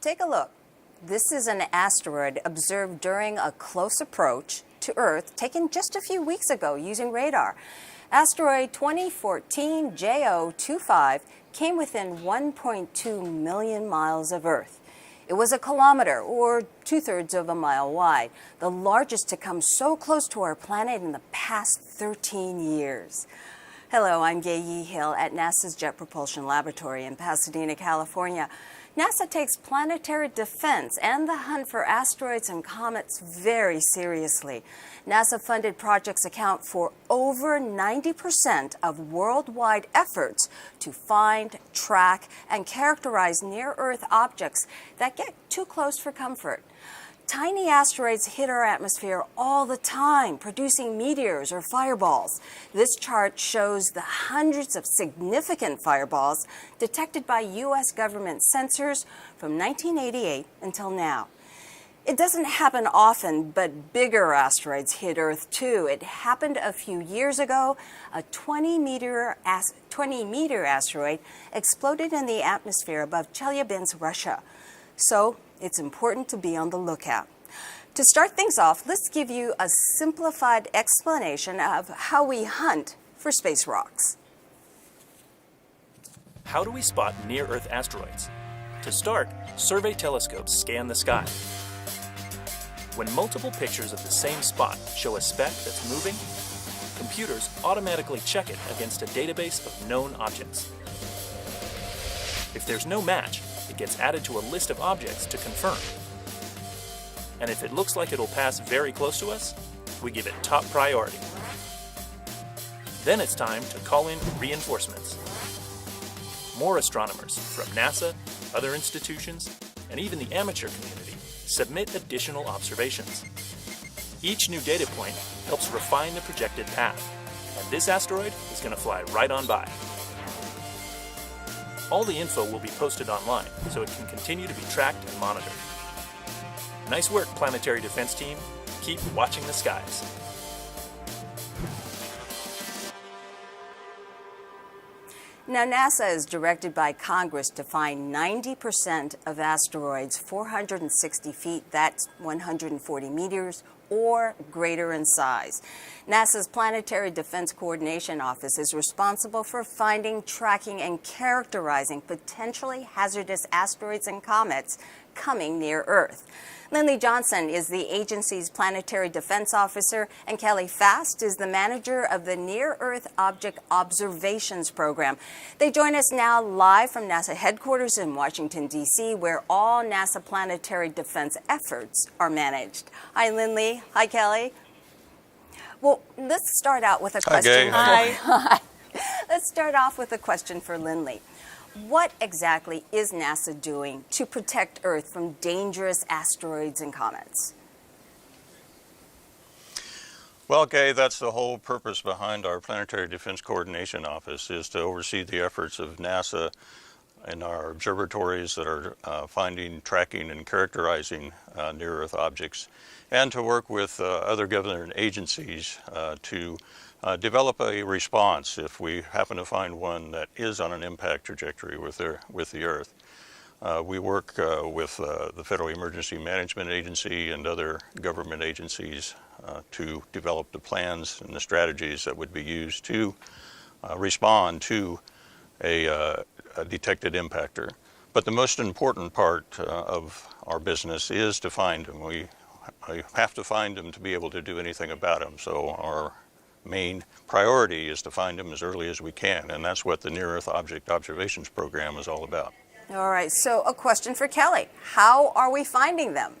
Take a look. This is an asteroid observed during a close approach to Earth taken just a few weeks ago using radar. Asteroid 2014 JO25 came within 1.2 million miles of Earth. It was a kilometer, or 2/3 of a mile wide, the largest to come so close to our planet in the past 13 years. Hello, I'm Gay Yee Hill at NASA's Jet Propulsion Laboratory in Pasadena, California. NASA takes planetary defense and the hunt for asteroids and comets very seriously. NASA-funded projects account for over 90% of worldwide efforts to find, track, and characterize near-Earth objects that get too close for comfort. Tiny asteroids hit our atmosphere all the time, producing meteors or fireballs. This chart shows the hundreds of significant fireballs detected by U.S. government sensors from 1988 until now. It doesn't happen often, but bigger asteroids hit Earth too. It happened a few years ago. A 20-meter asteroid exploded in the atmosphere above Chelyabinsk, Russia. So it's important to be on the lookout. To start things off, let's give you a simplified explanation of how we hunt for space rocks. How do we spot near-Earth asteroids? To start, survey telescopes scan the sky. When multiple pictures of the same spot show a speck that's moving, computers automatically check it against a database of known objects. If there's no match, it gets added to a list of objects to confirm. And if it looks like it'll pass very close to us, we give it top priority. Then it's time to call in reinforcements. More astronomers from NASA, other institutions, and even the amateur community submit additional observations. Each new data point helps refine the projected path, and this asteroid is going to fly right on by. All the info will be posted online, so it can continue to be tracked and monitored. Nice work, Planetary Defense Team. Keep watching the skies. Now, NASA is directed by Congress to find 90% of asteroids 460 feet, that's 140 meters, or greater in size. NASA's Planetary Defense Coordination Office is responsible for finding, tracking, and characterizing potentially hazardous asteroids and comets coming near Earth. Lindley Johnson is the agency's Planetary Defense Officer, and Kelly Fast is the manager of the Near-Earth Object Observations Program. They join us now live from NASA headquarters in Washington, D.C., where all NASA planetary defense efforts are managed. Hi, Lindley. Hi, Kelly. Well, let's start out with a question. Hi. Let's start off with a question for Lindley. What exactly is NASA doing to protect Earth from dangerous asteroids and comets? Well, Gay, that's the whole purpose behind our Planetary Defense Coordination Office, is to oversee the efforts of NASA and our observatories that are finding, tracking, and characterizing near-Earth objects, and to work with other government agencies to develop a response if we happen to find one that is on an impact trajectory with the Earth. We work with the Federal Emergency Management Agency and other government agencies to develop the plans and the strategies that would be used to respond to a detected impactor. But the most important part of our business is to find them. We have to find them to be able to do anything about them. So our main priority is to find them as early as we can, and that's what the Near-Earth Object Observations Program is all about. All right, so a question for Kelly. How are we finding them?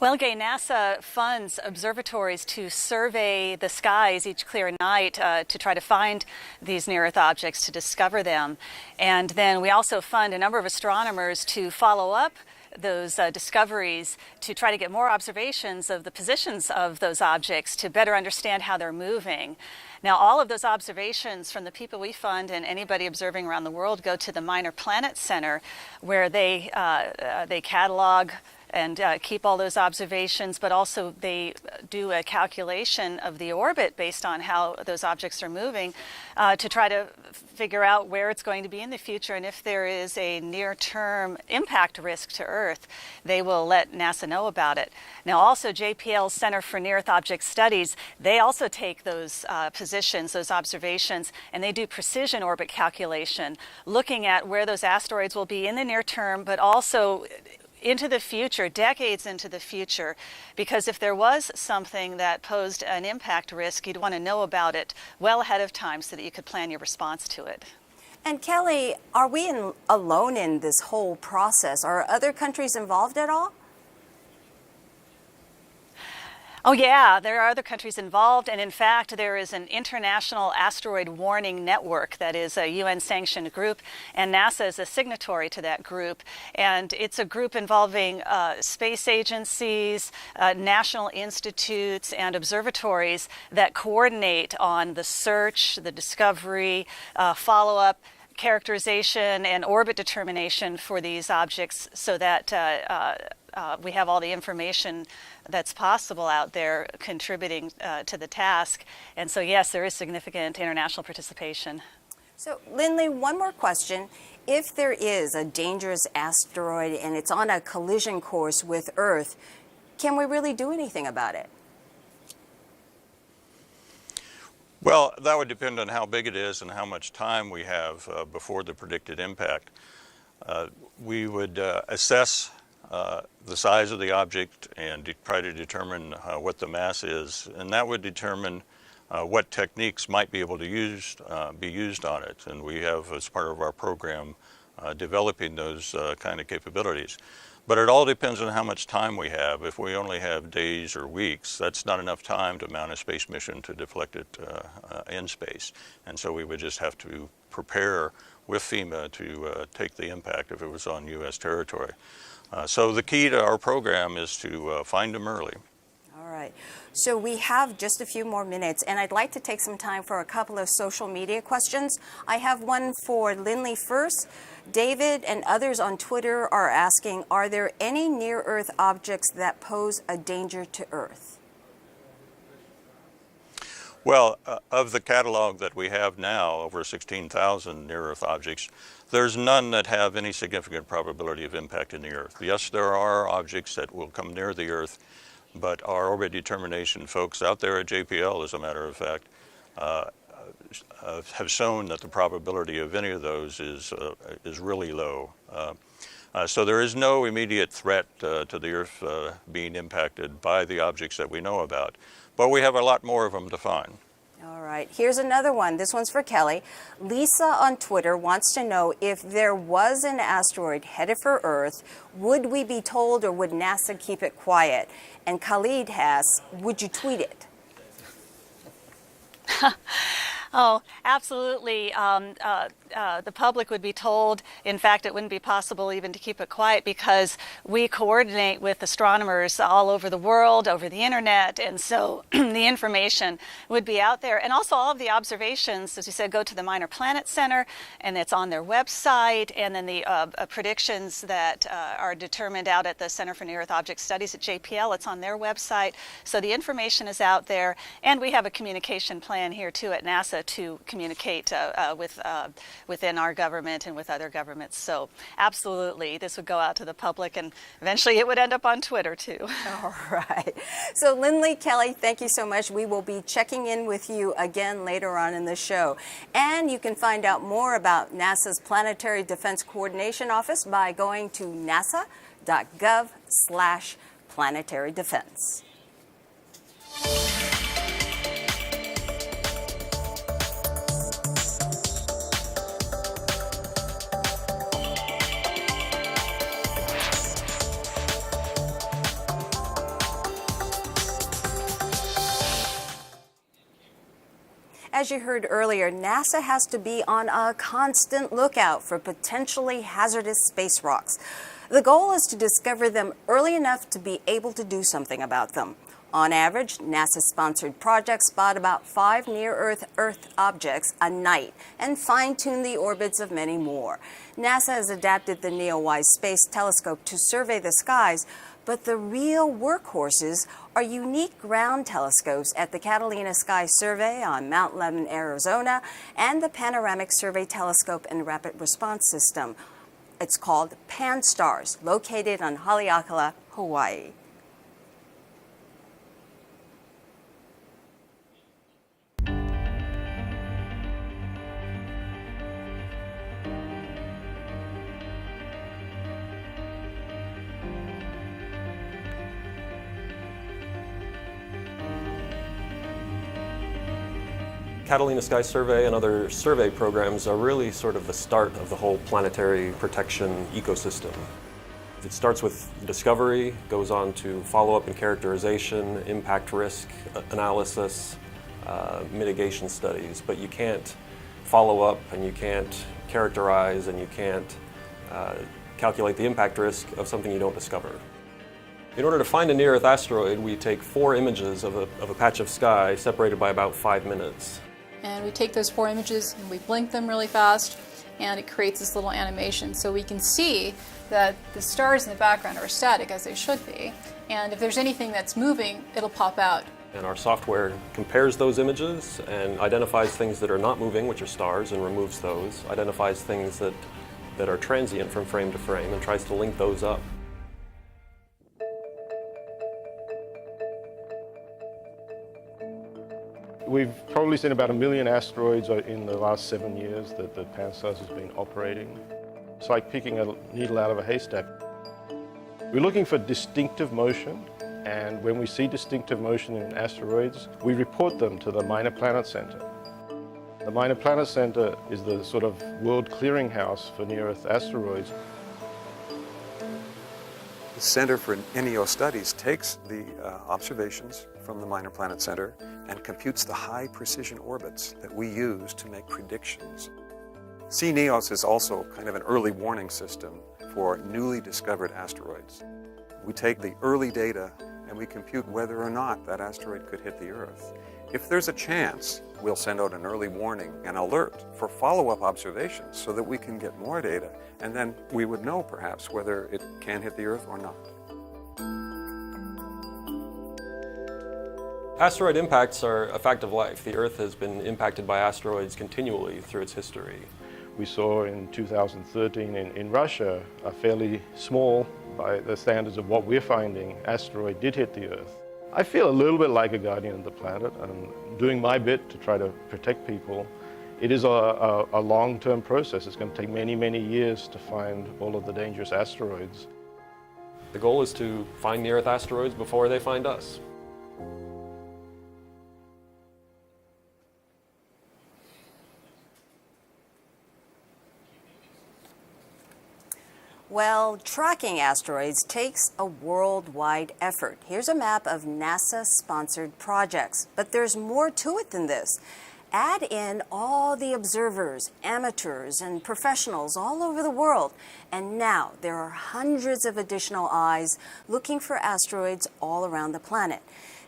Well, Gay, NASA funds observatories to survey the skies each clear night to try to find these near-Earth objects, to discover them. And then we also fund a number of astronomers to follow up those discoveries, to try to get more observations of the positions of those objects to better understand how they're moving. Now, all of those observations from the people we fund and anybody observing around the world go to the Minor Planet Center, where they catalog and keep all those observations, but also they do a calculation of the orbit based on how those objects are moving to try to figure out where it's going to be in the future, and if there is a near-term impact risk to Earth, they will let NASA know about it. Now also JPL's Center for Near-Earth Object Studies, they also take those positions, those observations, and they do precision orbit calculation, looking at where those asteroids will be in the near term, but also into the future, decades into the future, because if there was something that posed an impact risk, you'd want to know about it well ahead of time so that you could plan your response to it. And Kelly, are we alone in this whole process? Are other countries involved at all? Oh yeah, there are other countries involved, and in fact there is an International Asteroid Warning Network that is a UN-sanctioned group, and NASA is a signatory to that group, and it's a group involving space agencies, national institutes, and observatories that coordinate on the search, the discovery, follow-up, characterization, and orbit determination for these objects so that we have all the information that's possible out there contributing to the task. And so yes, there is significant international participation. So Lindley, one more question. If there is a dangerous asteroid and it's on a collision course with Earth, can we really do anything about it? Well, that would depend on how big it is and how much time we have before the predicted impact. We would assess the size of the object and try to determine what the mass is, and that would determine what techniques might be able to be used on it. And we have, as part of our program, developing those kind of capabilities. But it all depends on how much time we have. If we only have days or weeks, that's not enough time to mount a space mission to deflect it in space. And so we would just have to prepare with FEMA to take the impact if it was on U.S. territory. So the key to our program is to find them early. All right. So we have just a few more minutes, and I'd like to take some time for a couple of social media questions. I have one for Lindley first. David and others on Twitter are asking, are there any near-Earth objects that pose a danger to Earth? Well, of the catalog that we have now, over 16,000 near-Earth objects, there's none that have any significant probability of impact in the Earth. Yes, there are objects that will come near the Earth, but our orbit determination folks out there at JPL, as a matter of fact, have shown that the probability of any of those is really low. So there is no immediate threat to the Earth being impacted by the objects that we know about. But we have a lot more of them to find. All right, here's another one. This one's for Kelly. Lisa on Twitter wants to know, if there was an asteroid headed for Earth, would we be told or would NASA keep it quiet? And Khalid asks, would you tweet it? Oh, absolutely. The public would be told. In fact, it wouldn't be possible even to keep it quiet because we coordinate with astronomers all over the world, over the internet, and so the information would be out there. And also all of the observations, as you said, go to the Minor Planet Center, and it's on their website, and then the predictions that are determined out at the Center for Near-Earth Object Studies at JPL, it's on their website. So the information is out there, and we have a communication plan here too at NASA to communicate within our government and with other governments. So absolutely, this would go out to the public, and eventually it would end up on Twitter too. All right. So Lindley, Kelly, thank you so much. We will be checking in with you again later on in the show. And you can find out more about NASA's Planetary Defense Coordination Office by going to nasa.gov/planetary defense. As you heard earlier, NASA has to be on a constant lookout for potentially hazardous space rocks. The goal is to discover them early enough to be able to do something about them. On average, NASA-sponsored projects spot about 5 near-Earth objects a night and fine-tune the orbits of many more. NASA has adapted the NEOWISE Space Telescope to survey the skies, but the real workhorses are unique ground telescopes at the Catalina Sky Survey on Mount Lemmon, Arizona, and the Panoramic Survey Telescope and Rapid Response System. It's called Pan-STARRS, located on Haleakala, Hawaii. Catalina Sky Survey and other survey programs are really sort of the start of the whole planetary protection ecosystem. It starts with discovery, goes on to follow-up and characterization, impact risk analysis, mitigation studies, but you can't follow up and you can't characterize and you can't calculate the impact risk of something you don't discover. In order to find a near-Earth asteroid, we take 4 images of a patch of sky separated by about 5 minutes. And we take those 4 images and we blink them really fast, and it creates this little animation. So we can see that the stars in the background are static, as they should be, and if there's anything that's moving, it'll pop out. And our software compares those images and identifies things that are not moving, which are stars, and removes those, identifies things that are transient from frame to frame, and tries to link those up. We've probably seen about 1 million asteroids in the last 7 years that the Pan-STARRS has been operating. It's like picking a needle out of a haystack. We're looking for distinctive motion, and when we see distinctive motion in asteroids, we report them to the Minor Planet Center. The Minor Planet Center is the sort of world clearinghouse for near-Earth asteroids. The Center for NEO Studies takes the observations from the Minor Planet Center and computes the high precision orbits that we use to make predictions. CNEOS is also kind of an early warning system for newly discovered asteroids. We take the early data and we compute whether or not that asteroid could hit the Earth. If there's a chance, we'll send out an early warning, an alert for follow-up observations so that we can get more data, and then we would know perhaps whether it can hit the Earth or not. Asteroid impacts are a fact of life. The Earth has been impacted by asteroids continually through its history. We saw in 2013 in Russia a fairly small, by the standards of what we're finding, asteroid did hit the Earth. I feel a little bit like a guardian of the planet and doing my bit to try to protect people. It is a long-term process. It's going to take many, many years to find all of the dangerous asteroids. The goal is to find near-Earth asteroids before they find us. Well, tracking asteroids takes a worldwide effort. Here's a map of NASA-sponsored projects, but there's more to it than this. Add in all the observers, amateurs, and professionals all over the world, and now there are hundreds of additional eyes looking for asteroids all around the planet.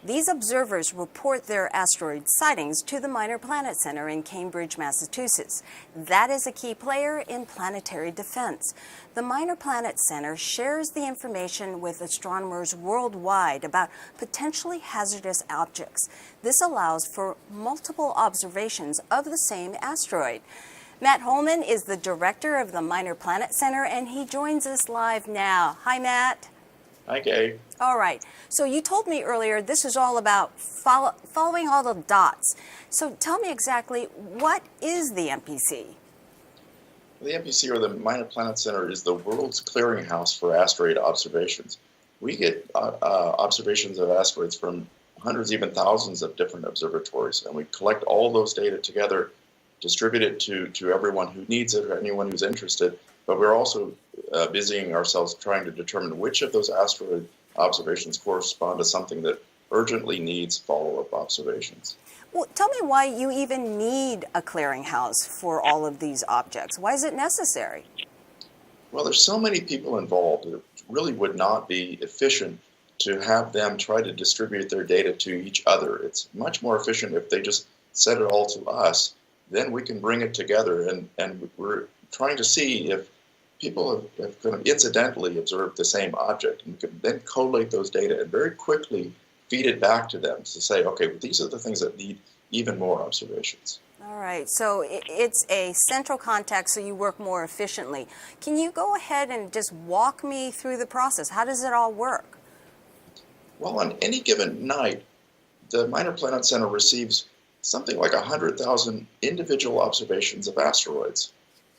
These observers report their asteroid sightings to the Minor Planet Center in Cambridge, Massachusetts. That is a key player in planetary defense. The Minor Planet Center shares the information with astronomers worldwide about potentially hazardous objects. This allows for multiple observations of the same asteroid. Matt Holman is the director of the Minor Planet Center, and he joins us live now. Hi, Matt. Hi, Kay. All right. So you told me earlier this is all about following all the dots. So tell me exactly, what is the MPC? The MPC, or the Minor Planet Center, is the world's clearinghouse for asteroid observations. We get observations of asteroids from hundreds, even thousands of different observatories, and we collect all those data together, distribute it to everyone who needs it or anyone who's interested. But we're also busying ourselves trying to determine which of those asteroid observations correspond to something that urgently needs follow-up observations. Well, tell me why you even need a clearinghouse for all of these objects. Why is it necessary? Well, there's so many people involved. It really would not be efficient to have them try to distribute their data to each other. It's much more efficient if they just send it all to us. Then we can bring it together, and we're trying to see if people have kind of incidentally observed the same object, and we can then collate those data and very quickly feed it back to them to say, okay, these are the things that need even more observations. All right, so it's a central contact, so you work more efficiently. Can you go ahead and just walk me through the process? How does it all work? Well, on any given night, the Minor Planet Center receives something like 100,000 individual observations of asteroids.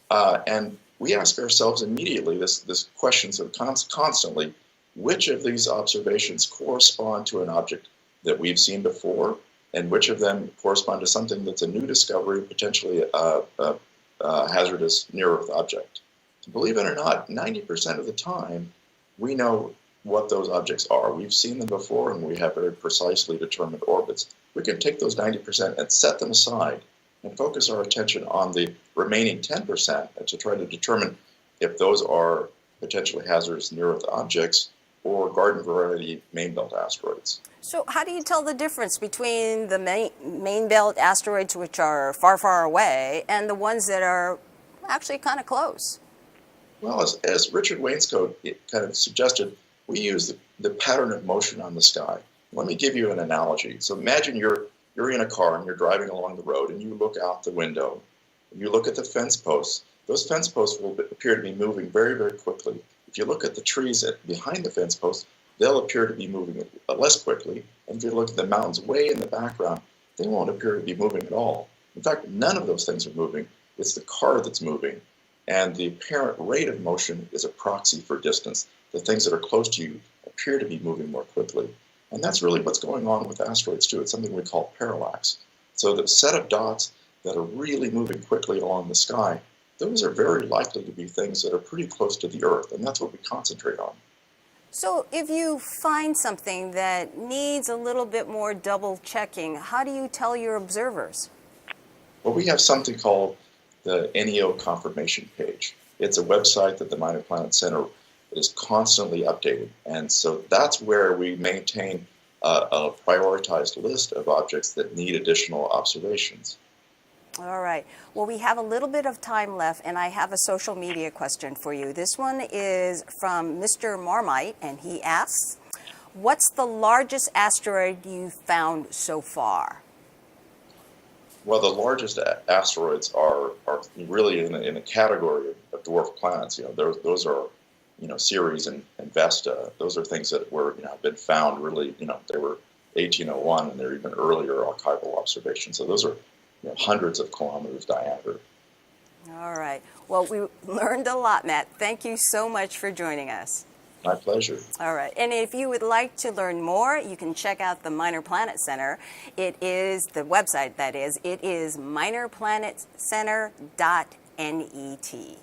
And we ask ourselves immediately this question sort of constantly, which of these observations correspond to an object that we've seen before, and which of them correspond to something that's a new discovery, potentially a hazardous near-Earth object. Believe it or not, 90% of the time, we know what those objects are. We've seen them before, and we have very precisely determined orbits. We can take those 90% and set them aside and focus our attention on the remaining 10% to try to determine if those are potentially hazardous near-Earth objects or garden variety main belt asteroids. So how do you tell the difference between the main belt asteroids, which are far, far away, and the ones that are actually kind of close? Well, as Richard Wainscoat kind of suggested, we use the pattern of motion on the sky. Let me give you an analogy. So imagine you're in a car and you're driving along the road, and you look out the window, and you look at the fence posts. Those fence posts will appear to be moving very, very quickly. If you look at the trees behind the fence posts, they'll appear to be moving less quickly. And if you look at the mountains way in the background, they won't appear to be moving at all. In fact, none of those things are moving. It's the car that's moving. And the apparent rate of motion is a proxy for distance. The things that are close to you appear to be moving more quickly. And that's really what's going on with asteroids too. It's something we call parallax. So the set of dots that are really moving quickly along the sky, those are very likely to be things that are pretty close to the Earth, and that's what we concentrate on. So if you find something that needs a little bit more double checking, how do you tell your observers? Well, we have something called the NEO confirmation page. It's a website that the Minor Planet Center is constantly updating, and so that's where we maintain a prioritized list of objects that need additional observations. All right. Well, we have a little bit of time left, and I have a social media question for you. This one is from Mr. Marmite, and he asks, what's the largest asteroid you've found so far? Well, the largest asteroids are really in a category of dwarf planets. Those are, Ceres and Vesta. Those are things that have been found really, they were 1801, and they're even earlier archival observations. So those are hundreds of kilometers diameter. All right. Well, we learned a lot, Matt. Thank you so much for joining us. My pleasure. All right. And if you would like to learn more, you can check out the Minor Planet Center. It is the website, that is. It is minorplanetcenter.net.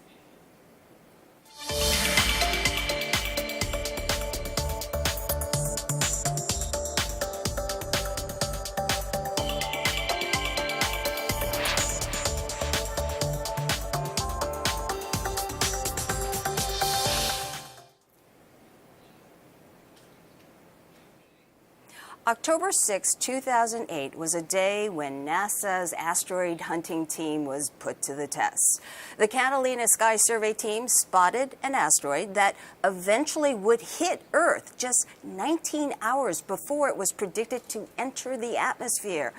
October 6, 2008 was a day when NASA's asteroid hunting team was put to the test. The Catalina Sky Survey team spotted an asteroid that eventually would hit Earth just 19 hours before it was predicted to enter the atmosphere.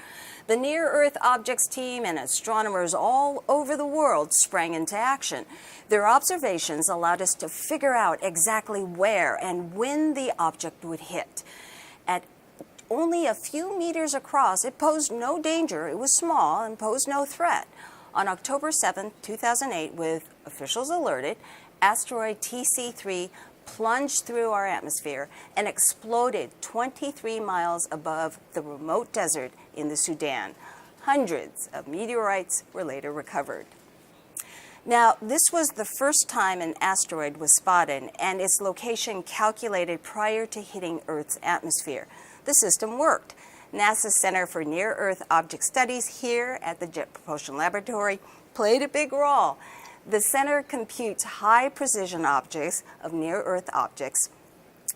The Near-Earth Objects team and astronomers all over the world sprang into action. Their observations allowed us to figure out exactly where and when the object would hit. At only a few meters across, it posed no danger. It was small and posed no threat. On October 7, 2008, with officials alerted, asteroid TC3 plunged through our atmosphere and exploded 23 miles above the remote desert in the Sudan. Hundreds of meteorites were later recovered. Now, this was the first time an asteroid was spotted and its location calculated prior to hitting Earth's atmosphere. The system worked. NASA's Center for Near-Earth Object Studies here at the Jet Propulsion Laboratory played a big role. The center computes high-precision objects of near-Earth objects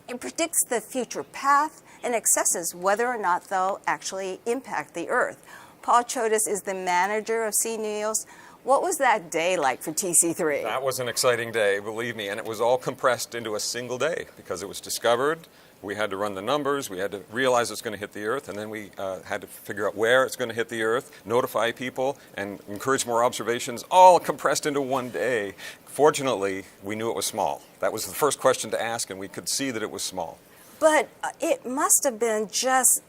It predicts the future path and assesses whether or not they'll actually impact the Earth. Paul Chodas is the manager of CNEOS. What was that day like for TC3? That was an exciting day, believe me, and it was all compressed into a single day because it was discovered. We had to run the numbers, we had to realize it's going to hit the Earth, and then we had to figure out where it's going to hit the Earth, notify people, and encourage more observations, all compressed into one day. Fortunately, we knew it was small. That was the first question to ask, and we could see that it was small. But it must have been just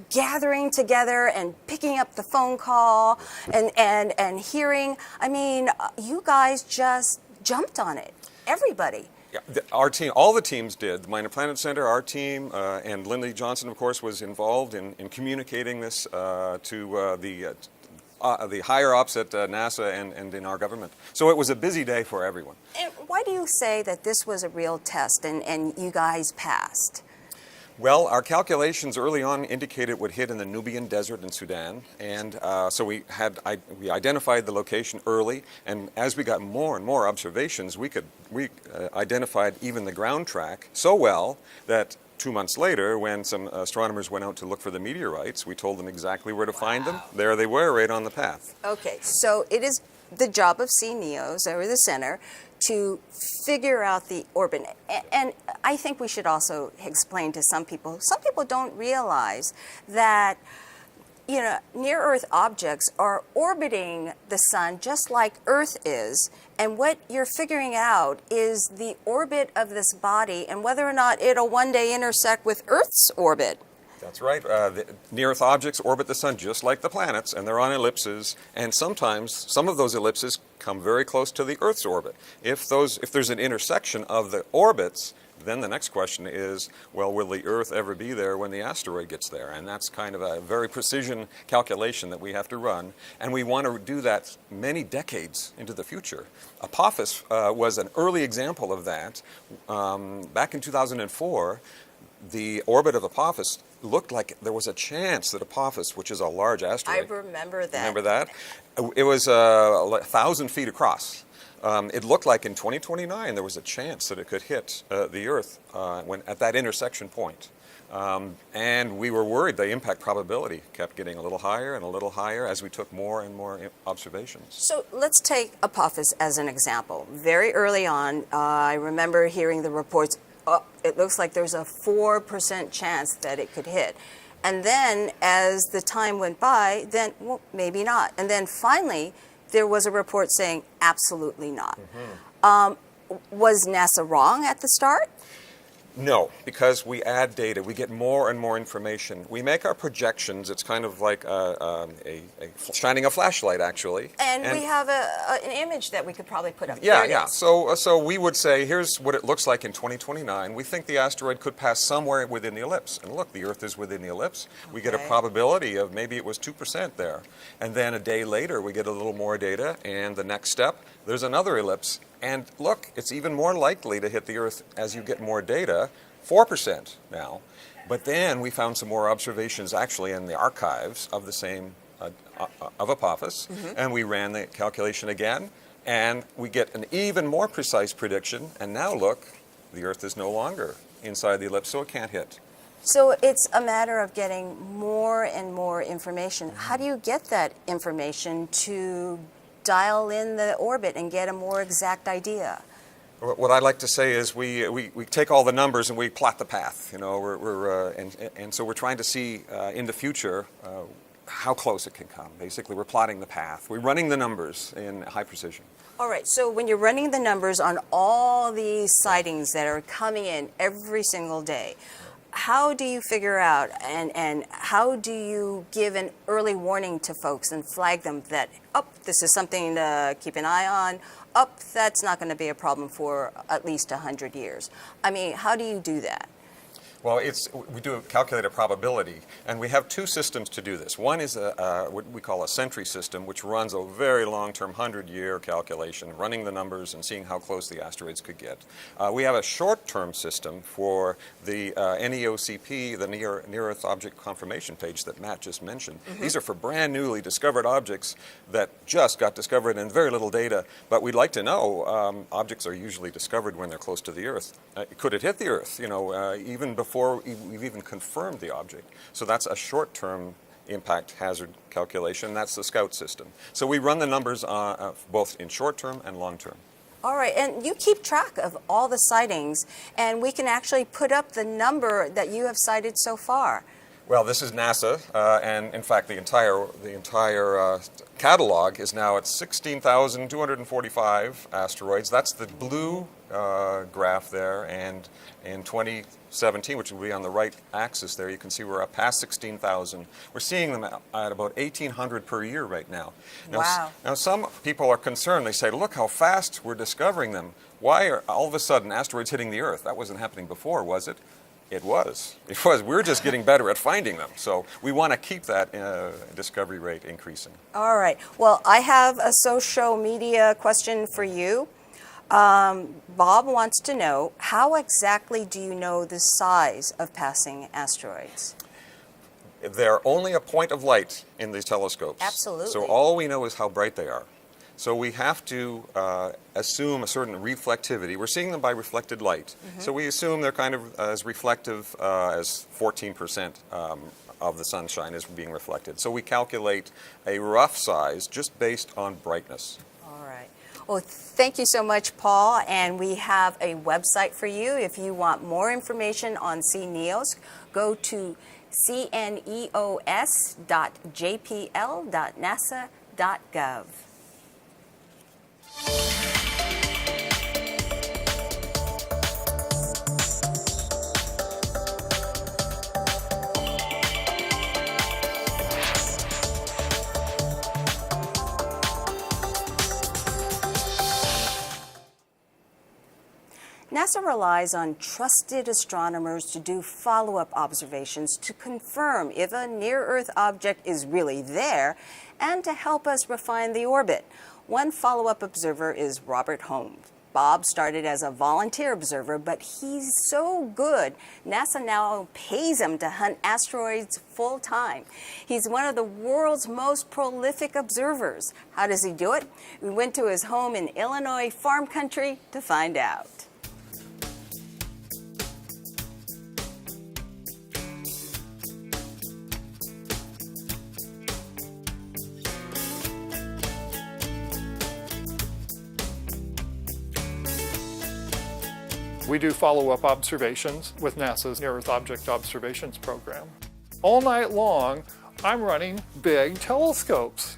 gathering together and picking up the phone call and hearing. I mean, you guys just jumped on it. Everybody. Yeah, our team, all the teams did. The Minor Planet Center, our team, and Lindley Johnson, of course, was involved in communicating this to the higher ups at NASA and in our government. So it was a busy day for everyone. And why do you say that this was a real test and you guys passed? Well, our calculations early on indicated it would hit in the Nubian Desert in Sudan, and so we identified the location early, and as we got more and more observations, we identified even the ground track so well that 2 months later, when some astronomers went out to look for the meteorites, we told them exactly where to find them. There they were, right on the path. Okay, so it is the job of CNEOS, or the center, to figure out the orbit. And I think we should also explain to some people don't realize that, you know, near-Earth objects are orbiting the sun just like Earth is, and what you're figuring out is the orbit of this body and whether or not it'll one day intersect with Earth's orbit. That's right. The near-Earth objects orbit the sun just like the planets, and they're on ellipses, and sometimes some of those ellipses come very close to the Earth's orbit. If there's an intersection of the orbits, then the next question is, well, will the Earth ever be there when the asteroid gets there? And that's kind of a very precision calculation that we have to run, and we want to do that many decades into the future. Apophis was an early example of that. Back in 2004, the orbit of Apophis looked like there was a chance that Apophis, which is a large asteroid. I remember that. Remember that? It was 1,000 feet across. It looked like in 2029 there was a chance that it could hit the Earth at that intersection point. And we were worried the impact probability kept getting a little higher and a little higher as we took more and more observations. So let's take Apophis as an example. Very early on, I remember hearing the reports, it looks like there's a 4% chance that it could hit. And then as the time went by, then, well, maybe not. And then finally, there was a report saying absolutely not. Was NASA wrong at the start? No, because we add data. We get more and more information. We make our projections. It's kind of like shining a flashlight, actually. And we have an image that we could probably put up. Yeah, yeah. So we would say, here's what it looks like in 2029. We think the asteroid could pass somewhere within the ellipse. And look, the Earth is within the ellipse. We get a probability of maybe it was 2% there. And then a day later, we get a little more data. And the next step, there's another ellipse. And look, it's even more likely to hit the Earth as you get more data, 4% now. But then we found some more observations actually in the archives of the same, of Apophis, and we ran the calculation again, and we get an even more precise prediction, and now look, the Earth is no longer inside the ellipse, so it can't hit. So it's a matter of getting more and more information. How do you get that information to dial in the orbit and get a more exact idea? What I like to say is we take all the numbers and we plot the path. You know, and so we're trying to see in the future how close it can come. Basically, we're plotting the path. We're running the numbers in high precision. All right, so when you're running the numbers on all these sightings that are coming in every single day, how do you figure out and how do you give an early warning to folks and flag them that, this is something to keep an eye on, that's not going to be a problem for at least 100 years? I mean, how do you do that? Well, we do calculate a probability, and we have two systems to do this. One is what we call a Sentry system, which runs a very long-term 100-year calculation, running the numbers and seeing how close the asteroids could get. We have a short-term system for the NEOCP, the Near Earth Object Confirmation page that Matt just mentioned. These are for brand newly discovered objects that just got discovered and very little data, but we'd like to know, objects are usually discovered when they're close to the Earth. Could it hit the Earth, even before we've even confirmed the object? So that's a short-term impact hazard calculation. That's the SCOUT system. So we run the numbers both in short-term and long-term. All right, and you keep track of all the sightings, and we can actually put up the number that you have cited so far. Well, this is NASA, and in fact, the entire catalog is now at 16,245 asteroids. That's the blue graph there, and in 2017, which will be on the right axis there, you can see we're up past 16,000. We're seeing them at about 1,800 per year right now. Wow. Now, some people are concerned. They say, look how fast we're discovering them. Why are all of a sudden asteroids hitting the Earth? That wasn't happening before, was it? It was. We're just getting better at finding them. So we want to keep that discovery rate increasing. All right. Well, I have a social media question for you. Bob wants to know, how exactly do you know the size of passing asteroids? They're only a point of light in these telescopes. Absolutely. So all we know is how bright they are. So we have to assume a certain reflectivity. We're seeing them by reflected light. So we assume they're kind of as reflective as 14% of the sunshine is being reflected. So we calculate a rough size just based on brightness. All right. Well, thank you so much, Paul. And we have a website for you. If you want more information on CNEOS, go to cneos.jpl.nasa.gov. NASA relies on trusted astronomers to do follow-up observations to confirm if a near-Earth object is really there and to help us refine the orbit. One follow-up observer is Robert Holmes. Bob started as a volunteer observer, but he's so good, NASA now pays him to hunt asteroids full-time. He's one of the world's most prolific observers. How does he do it? We went to his home in Illinois farm country to find out. We do follow-up observations with NASA's Near Earth Object Observations program. All night long, I'm running big telescopes.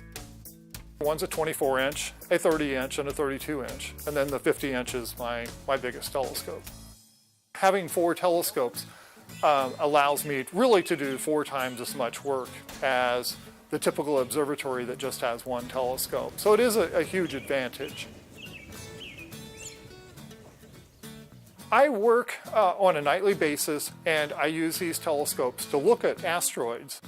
One's a 24-inch, a 30-inch, and a 32-inch, and then the 50-inch is my biggest telescope. Having 4 telescopes allows me really to do 4 times as much work as the typical observatory that just has 1 telescope. So it is a huge advantage. I work on a nightly basis, and I use these telescopes to look at asteroids.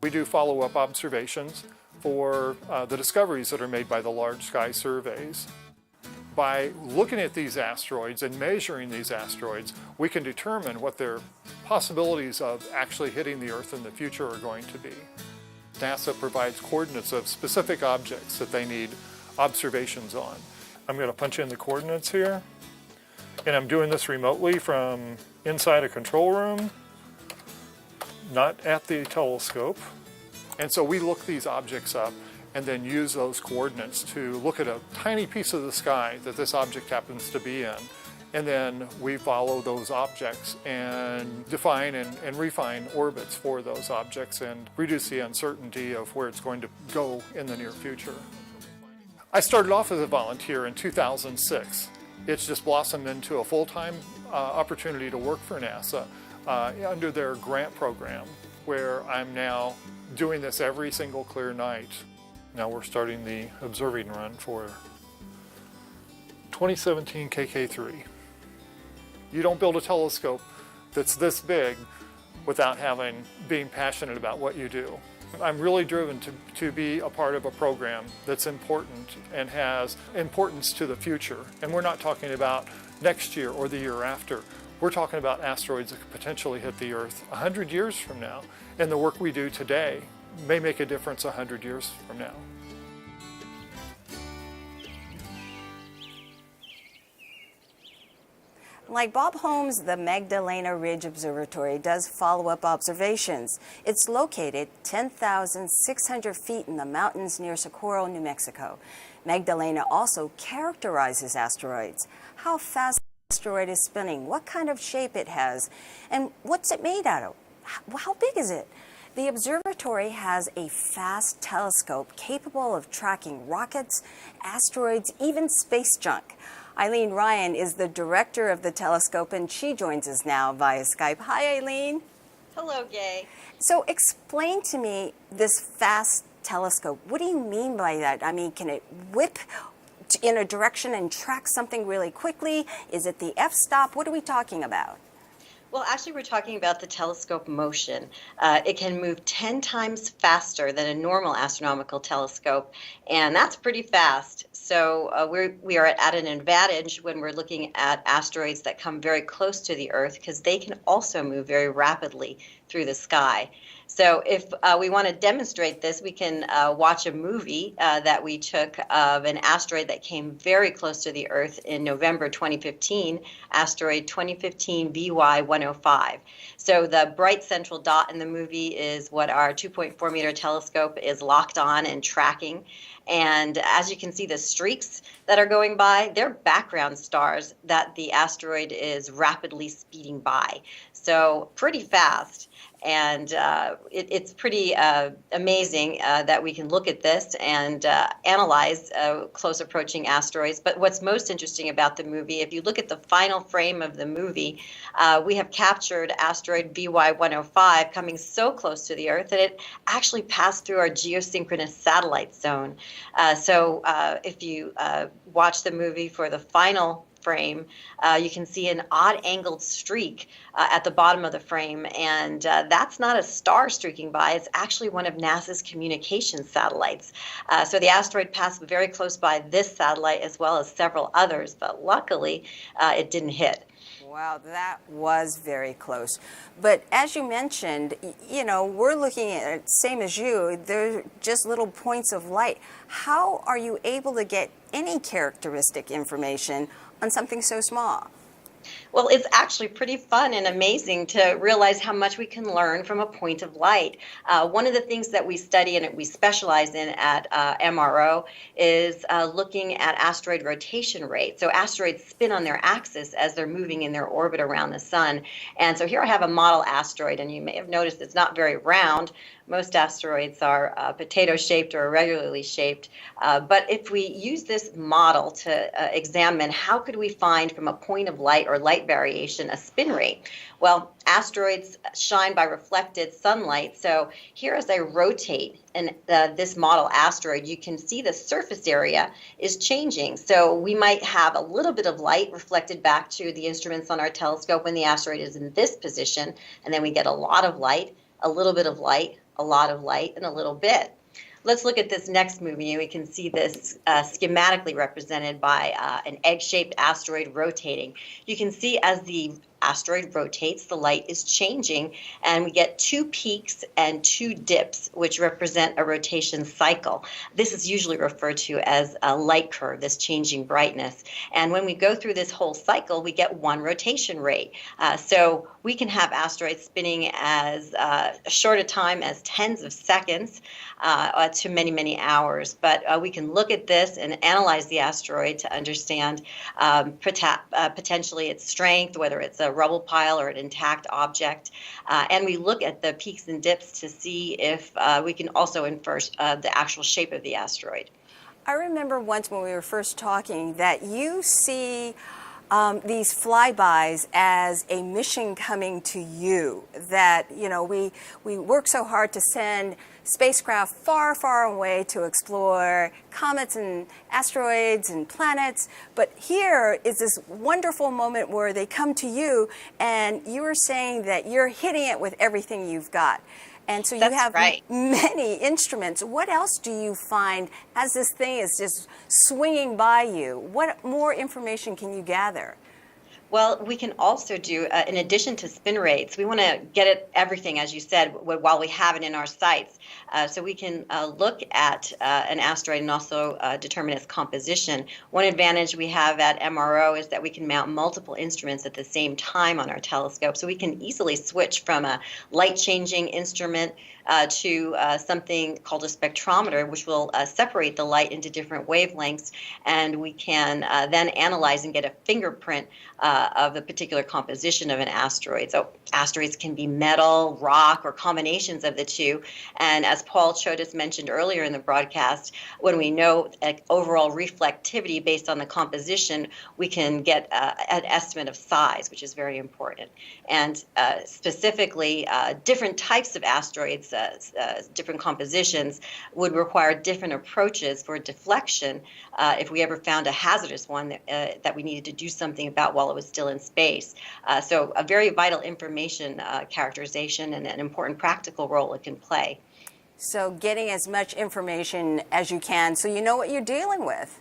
We do follow-up observations for the discoveries that are made by the large sky surveys. By looking at these asteroids and measuring these asteroids, we can determine what their possibilities of actually hitting the Earth in the future are going to be. NASA provides coordinates of specific objects that they need observations on. I'm going to punch in the coordinates here. And I'm doing this remotely from inside a control room, not at the telescope. And so we look these objects up and then use those coordinates to look at a tiny piece of the sky that this object happens to be in. And then we follow those objects and define and refine orbits for those objects and reduce the uncertainty of where it's going to go in the near future. I started off as a volunteer in 2006. It's just blossomed into a full-time opportunity to work for NASA under their grant program, where I'm now doing this every single clear night. Now we're starting the observing run for 2017 KK3. You don't build a telescope that's this big without being passionate about what you do. I'm really driven to be a part of a program that's important and has importance to the future. And we're not talking about next year or the year after. We're talking about asteroids that could potentially hit the Earth 100 years from now. And the work we do today may make a difference 100 years from now. Like Bob Holmes, the Magdalena Ridge Observatory does follow-up observations. It's located 10,600 feet in the mountains near Socorro, New Mexico. Magdalena also characterizes asteroids. How fast the asteroid is spinning, what kind of shape it has, and what's it made out of? How big is it? The observatory has a fast telescope capable of tracking rockets, asteroids, even space junk. Eileen Ryan is the director of the telescope, and she joins us now via Skype. Hi, Eileen. Hello, Gay. So explain to me this fast telescope. What do you mean by that? I mean, can it whip in a direction and track something really quickly? Is it the f-stop? What are we talking about? Well, actually, we're talking about the telescope motion. It can move 10 times faster than a normal astronomical telescope, and that's pretty fast. So we are at an advantage when we're looking at asteroids that come very close to the Earth, because they can also move very rapidly through the sky. So if we want to demonstrate this, we can watch a movie that we took of an asteroid that came very close to the Earth in November 2015, asteroid 2015 VY105. So the bright central dot in the movie is what our 2.4 meter telescope is locked on and tracking. And as you can see, the streaks that are going by, they're background stars that the asteroid is rapidly speeding by. So pretty fast. And it's pretty amazing that we can look at this and analyze close approaching asteroids. But what's most interesting about the movie, if you look at the final frame of the movie, we have captured asteroid VY105 coming so close to the Earth that it actually passed through our geosynchronous satellite zone. So if you watch the movie for the final frame, you can see an odd angled streak at the bottom of the frame, and that's not a star streaking by, it's actually one of NASA's communication satellites. So the asteroid passed very close by this satellite as well as several others, but luckily it didn't hit. Wow, that was very close. But as you mentioned, you know, we're looking at it, same as you, they're just little points of light. How are you able to get any characteristic information on something so small? Well, it's actually pretty fun and amazing to realize how much we can learn from a point of light. One of the things that we study and we specialize in at MRO is looking at asteroid rotation rate. So asteroids spin on their axis as they're moving in their orbit around the sun. And so here I have a model asteroid, and you may have noticed it's not very round. Most asteroids are potato-shaped or irregularly shaped. But if we use this model to examine how could we find from a point of light or light variation a spin rate? Well, asteroids shine by reflected sunlight. So here as I rotate this model asteroid, you can see the surface area is changing. So we might have a little bit of light reflected back to the instruments on our telescope when the asteroid is in this position, and then we get a lot of light, a little bit of light, a lot of light, and a little bit. Let's look at this next movie, and we can see this schematically represented by an egg-shaped asteroid rotating. You can see as the asteroid rotates, the light is changing, and we get two peaks and two dips, which represent a rotation cycle. This is usually referred to as a light curve, this changing brightness. And when we go through this whole cycle, we get one rotation rate. So we can have asteroids spinning as short a time as tens of seconds to many, many hours. But we can look at this and analyze the asteroid to understand potentially its strength, whether it's a rubble pile or an intact object. And we look at the peaks and dips to see if we can also infer the actual shape of the asteroid. I remember once when we were first talking that you see these flybys as a mission coming to you, that, you know, we work so hard to send spacecraft far, far away to explore comets and asteroids and planets, but here is this wonderful moment where they come to you and you are saying that you're hitting it with everything you've got. And so you That's have right. many instruments. What else do you find as this thing is just swinging by you? What more information can you gather? Well, we can also do, in addition to spin rates, we want to get at everything, as you said, while we have it in our sights. So we can look at an asteroid and also determine its composition. One advantage we have at MRO is that we can mount multiple instruments at the same time on our telescope. So we can easily switch from a light-changing instrument to something called a spectrometer, which will separate the light into different wavelengths, and we can then analyze and get a fingerprint of the particular composition of an asteroid. So asteroids can be metal, rock, or combinations of the two. And as Paul Chodas mentioned earlier in the broadcast, when we know overall reflectivity based on the composition, we can get an estimate of size, which is very important. And specifically, different types of asteroids, different compositions, would require different approaches for deflection if we ever found a hazardous one that we needed to do something about while it was still in space. So a very vital information characterization and an important practical role it can play. So getting as much information as you can so you know what you're dealing with.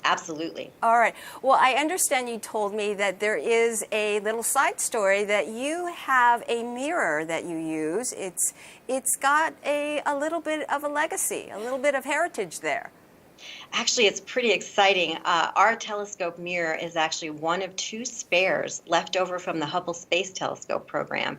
Absolutely. All right. Well, I understand you told me that there is a little side story that you have a mirror that you use. It's got a little bit of a legacy, a little bit of heritage there. Actually, it's pretty exciting. Our telescope mirror is actually one of two spares left over from the Hubble Space Telescope program.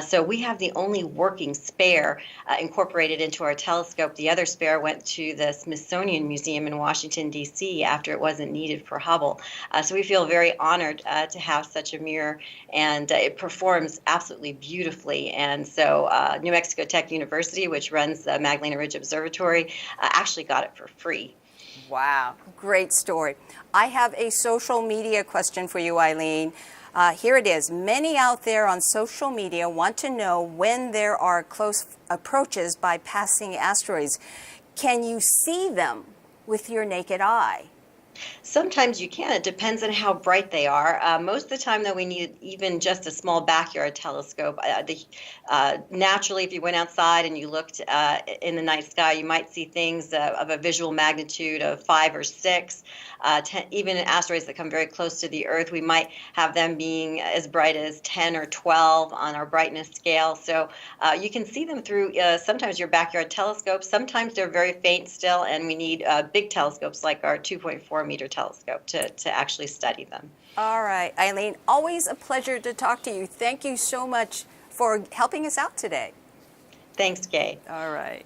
So we have the only working spare incorporated into our telescope. The other spare went to the Smithsonian Museum in Washington, D.C. after it wasn't needed for Hubble. So we feel very honored to have such a mirror, and it performs absolutely beautifully. And so New Mexico Tech University, which runs the Magdalena Ridge Observatory, actually got it for free. Wow, great story. I have a social media question for you, Eileen. Here it is. Many out there on social media want to know when there are close approaches by passing asteroids. Can you see them with your naked eye? Sometimes you can. It depends on how bright they are. Most of the time, though, we need even just a small backyard telescope. Naturally, if you went outside and you looked in the night sky, you might see things of a visual magnitude of 5 or 6. Even asteroids that come very close to the Earth, we might have them being as bright as 10 or 12 on our brightness scale. So you can see them through sometimes your backyard telescope. Sometimes they're very faint still, and we need big telescopes like our 2.4-meter telescope to actually study them. All right, Eileen, always a pleasure to talk to you. Thank you so much for helping us out today. Thanks, Gay. All right.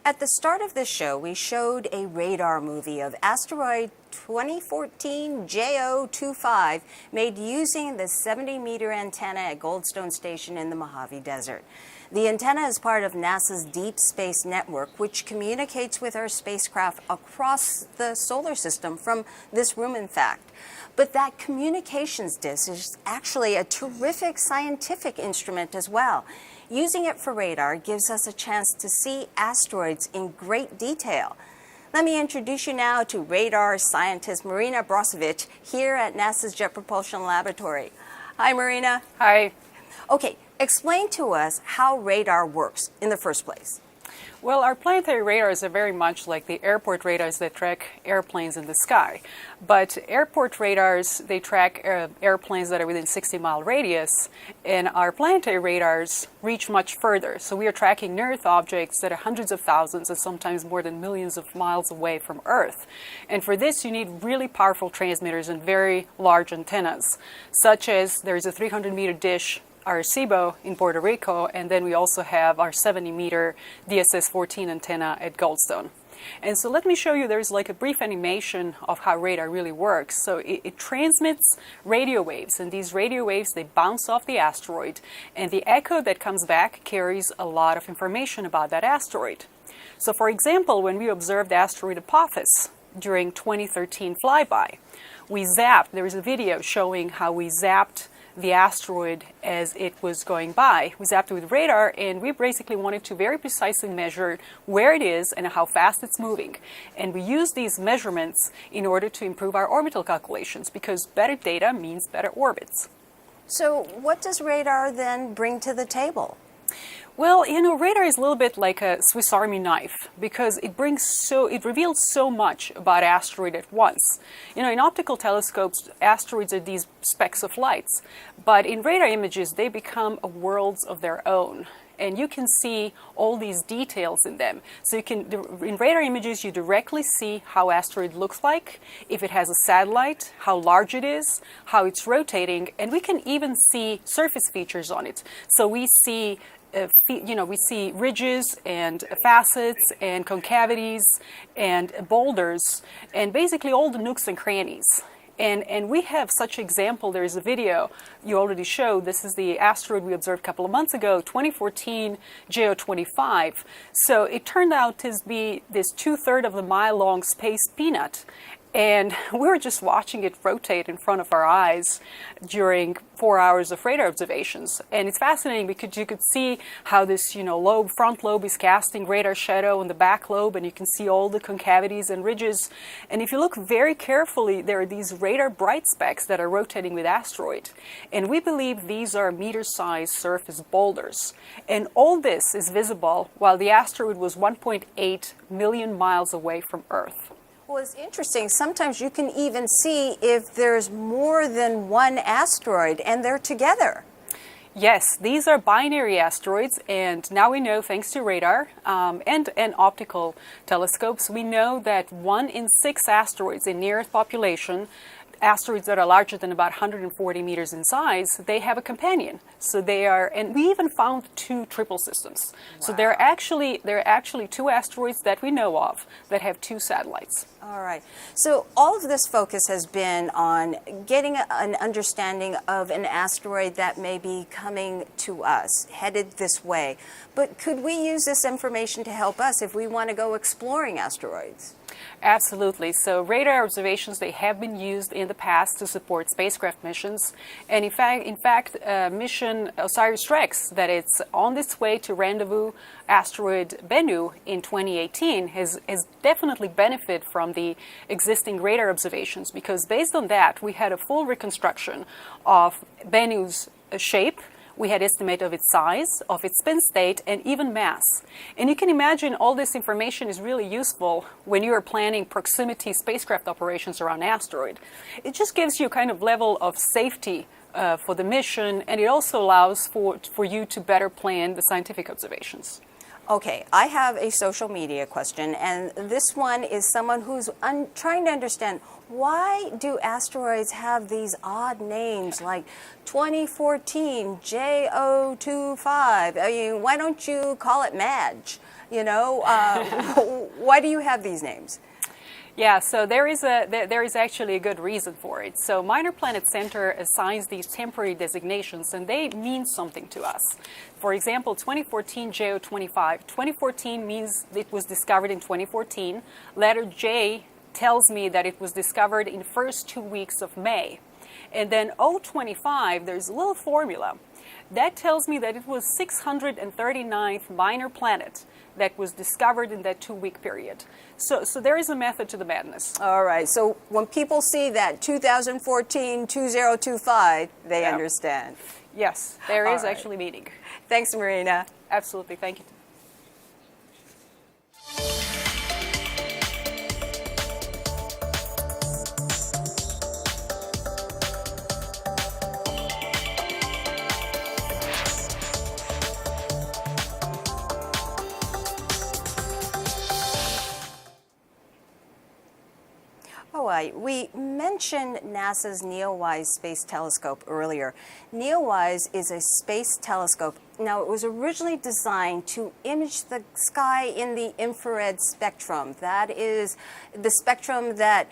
At the start of this show, we showed a radar movie of asteroid 2014 JO25 made using the 70-meter antenna at Goldstone Station in the Mojave Desert. The antenna is part of NASA's Deep Space Network, which communicates with our spacecraft across the solar system from this room, in fact. But that communications dish is actually a terrific scientific instrument as well. Using it for radar gives us a chance to see asteroids in great detail. Let me introduce you now to radar scientist Marina Brozovic here at NASA's Jet Propulsion Laboratory. Hi, Marina. Hi. Okay, explain to us how radar works in the first place. Well, our planetary radars are very much like the airport radars that track airplanes in the sky. But airport radars, they track airplanes that are within 60-mile radius, and our planetary radars reach much further. So we are tracking near-Earth objects that are hundreds of thousands and sometimes more than millions of miles away from Earth. And for this, you need really powerful transmitters and very large antennas, such as there's a 300-meter dish Arecibo in Puerto Rico, and then we also have our 70-meter DSS-14 antenna at Goldstone. And so let me show you, there's like a brief animation of how radar really works. So it transmits radio waves, and these radio waves, they bounce off the asteroid, and the echo that comes back carries a lot of information about that asteroid. So for example, when we observed the asteroid Apophis during 2013 flyby, we zapped, there is a video showing how we zapped the asteroid as it was going by. We zapped it with radar, and we basically wanted to very precisely measure where it is and how fast it's moving. And we use these measurements in order to improve our orbital calculations, because better data means better orbits. So what does radar then bring to the table? Well, you know, radar is a little bit like a Swiss Army knife, because it reveals so much about asteroid at once. You know, in optical telescopes, asteroids are these specks of lights, but in radar images, they become worlds of their own. And you can see all these details in them. So you can, in radar images, you directly see how asteroid looks like, if it has a satellite, how large it is, how it's rotating, and we can even see surface features on it. So we see we see ridges and facets and concavities and boulders and basically all the nooks and crannies. And we have such example. There is a video you already showed. This is the asteroid we observed a couple of months ago, 2014 JO25. So it turned out to be this 2/3 of the mile long space peanut. And we were just watching it rotate in front of our eyes during 4 hours of radar observations. And it's fascinating because you could see how this, front lobe is casting radar shadow on the back lobe, and you can see all the concavities and ridges. And if you look very carefully, there are these radar bright specks that are rotating with asteroid. And we believe these are meter-sized surface boulders. And all this is visible while the asteroid was 1.8 million miles away from Earth. Well, it's interesting. Sometimes you can even see if there's more than one asteroid and they're together. Yes, these are binary asteroids, and now we know, thanks to radar and optical telescopes, we know that 1 in 6 asteroids in near-Earth population, asteroids that are larger than about 140 meters in size, they have a companion. So they are, and we even found 2 triple systems. Wow. So there are actually 2 asteroids that we know of that have 2 satellites. All right. So all of this focus has been on getting an understanding of an asteroid that may be coming to us, headed this way. But could we use this information to help us if we want to go exploring asteroids? Absolutely. So radar observations, they have been used in the past to support spacecraft missions. And in fact, mission OSIRIS-REx, that it's on its way to rendezvous asteroid Bennu in 2018, has definitely benefited from the existing radar observations, because based on that, we had a full reconstruction of Bennu's shape. We had estimate of its size, of its spin state, and even mass. And you can imagine all this information is really useful when you are planning proximity spacecraft operations around an asteroid. It just gives you a kind of level of safety for the mission, and it also allows for you to better plan the scientific observations. Okay, I have a social media question, and this one is someone who's trying to understand, why do asteroids have these odd names like 2014 JO25? I mean, why don't you call it Madge? Why do you have these names? Yeah, so there is actually a good reason for it. So Minor Planet Center assigns these temporary designations, and they mean something to us. For example, 2014 JO25. 2014 means it was discovered in 2014. Letter J tells me that it was discovered in the first 2 weeks of May. And then O25, there's a little formula. That tells me that it was 639th minor planet that was discovered in that 2-week period. So there is a method to the madness. All right, so when people see that 2014 2025, they understand. Yes, there is actually meaning. Thanks, Marina. Absolutely, thank you. All right, we mentioned NASA's NEOWISE space telescope earlier. NEOWISE is a space telescope. Now, it was originally designed to image the sky in the infrared spectrum. That is the spectrum that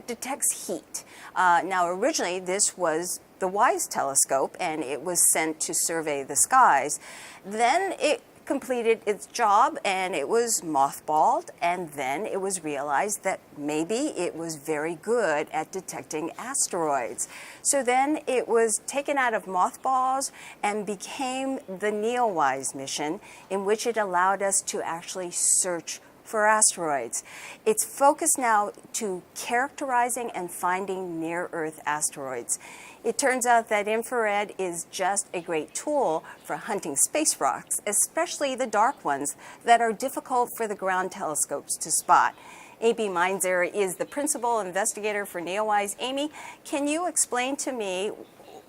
detects heat. Now, originally, this was the WISE telescope, and it was sent to survey the skies. Then it completed its job and it was mothballed, and then it was realized that maybe it was very good at detecting asteroids. So then it was taken out of mothballs and became the NEOWISE mission, in which it allowed us to actually search for asteroids. It's focused now to characterizing and finding near-Earth asteroids. It turns out that infrared is just a great tool for hunting space rocks, especially the dark ones that are difficult for the ground telescopes to spot. Amy Meinzer is the principal investigator for NEOWISE. Amy, can you explain to me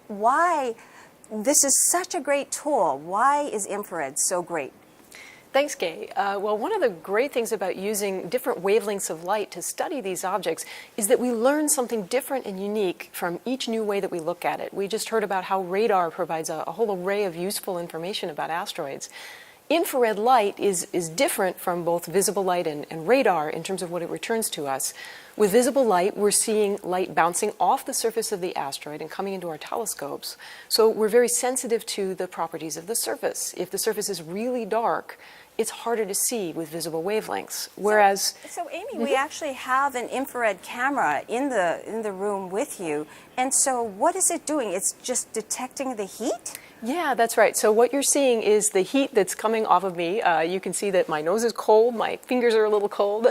why this is such a great tool? Why is infrared so great? Thanks, Gay. Well, one of the great things about using different wavelengths of light to study these objects is that we learn something different and unique from each new way that we look at it. We just heard about how radar provides a whole array of useful information about asteroids. Infrared light is different from both visible light and radar in terms of what it returns to us. With visible light, we're seeing light bouncing off the surface of the asteroid and coming into our telescopes. So we're very sensitive to the properties of the surface. If the surface is really dark, it's harder to see with visible wavelengths. Whereas, so Amy, we actually have an infrared camera in the room with you, and so what is it doing? It's just detecting the heat? Yeah, that's right. So what you're seeing is the heat that's coming off of me. You can see that my nose is cold, my fingers are a little cold,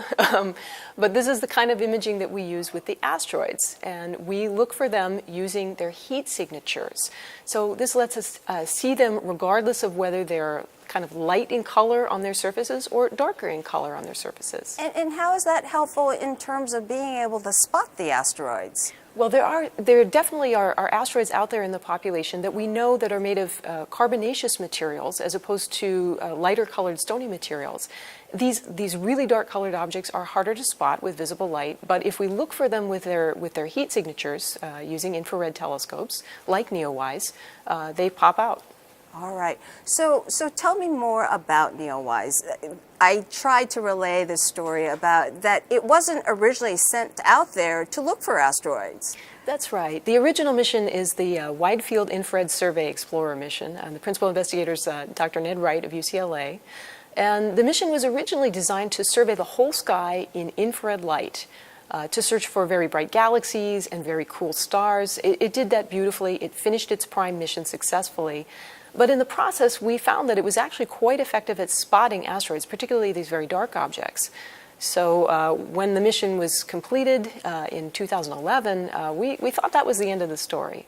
but this is the kind of imaging that we use with the asteroids, and we look for them using their heat signatures. So this lets us see them regardless of whether they're kind of light in color on their surfaces or darker in color on their surfaces. And how is that helpful in terms of being able to spot the asteroids? Well, there definitely are asteroids out there in the population that we know that are made of carbonaceous materials as opposed to lighter colored stony materials. These really dark colored objects are harder to spot with visible light, but if we look for them with their heat signatures using infrared telescopes like NEOWISE, they pop out. All right. So tell me more about NEOWISE. I tried to relay this story about that it wasn't originally sent out there to look for asteroids. That's right. The original mission is the Wide Field Infrared Survey Explorer mission. The principal investigator is Dr. Ned Wright of UCLA. And the mission was originally designed to survey the whole sky in infrared light, to search for very bright galaxies and very cool stars. It did that beautifully. It finished its prime mission successfully. But in the process, we found that it was actually quite effective at spotting asteroids, particularly these very dark objects. So when the mission was completed in 2011, we thought that was the end of the story.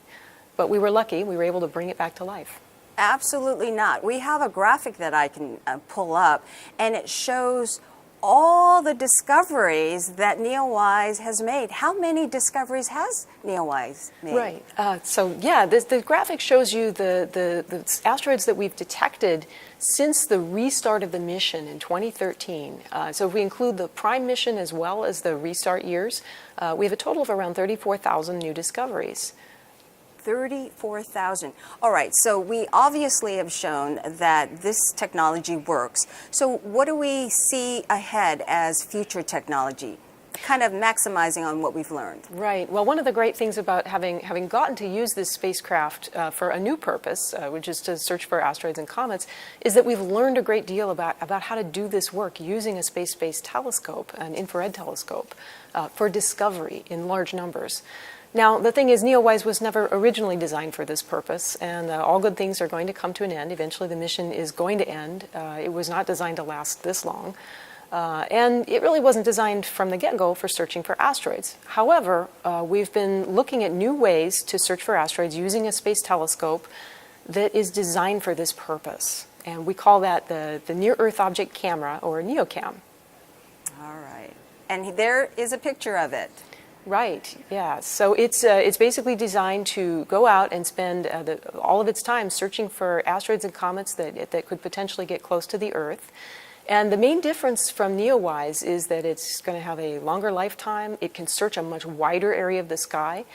But we were lucky. We were able to bring it back to life. Absolutely not. We have a graphic that I can pull up, and it shows all the discoveries that NEOWISE has made. How many discoveries has NEOWISE made? Right. So yeah, the graphic shows you the asteroids that we've detected since the restart of the mission in 2013. So if we include the prime mission as well as the restart years, we have a total of around 34,000 new discoveries. 34,000. All right, so we obviously have shown that this technology works. So what do we see ahead as future technology, kind of maximizing on what we've learned? Right. Well, one of the great things about having gotten to use this spacecraft for a new purpose, which is to search for asteroids and comets, is that we've learned a great deal about how to do this work using a space-based telescope, an infrared telescope, for discovery in large numbers. Now, the thing is, NEOWISE was never originally designed for this purpose, and all good things are going to come to an end. Eventually, the mission is going to end. It was not designed to last this long, and it really wasn't designed from the get-go for searching for asteroids. However, we've been looking at new ways to search for asteroids using a space telescope that is designed for this purpose, and we call that the Near-Earth Object Camera, or NEOCAM. All right, and there is a picture of it. Right, yeah. So it's basically designed to go out and spend all of its time searching for asteroids and comets that could potentially get close to the Earth. And the main difference from NEOWISE is that it's going to have a longer lifetime. It can search a much wider area of the sky.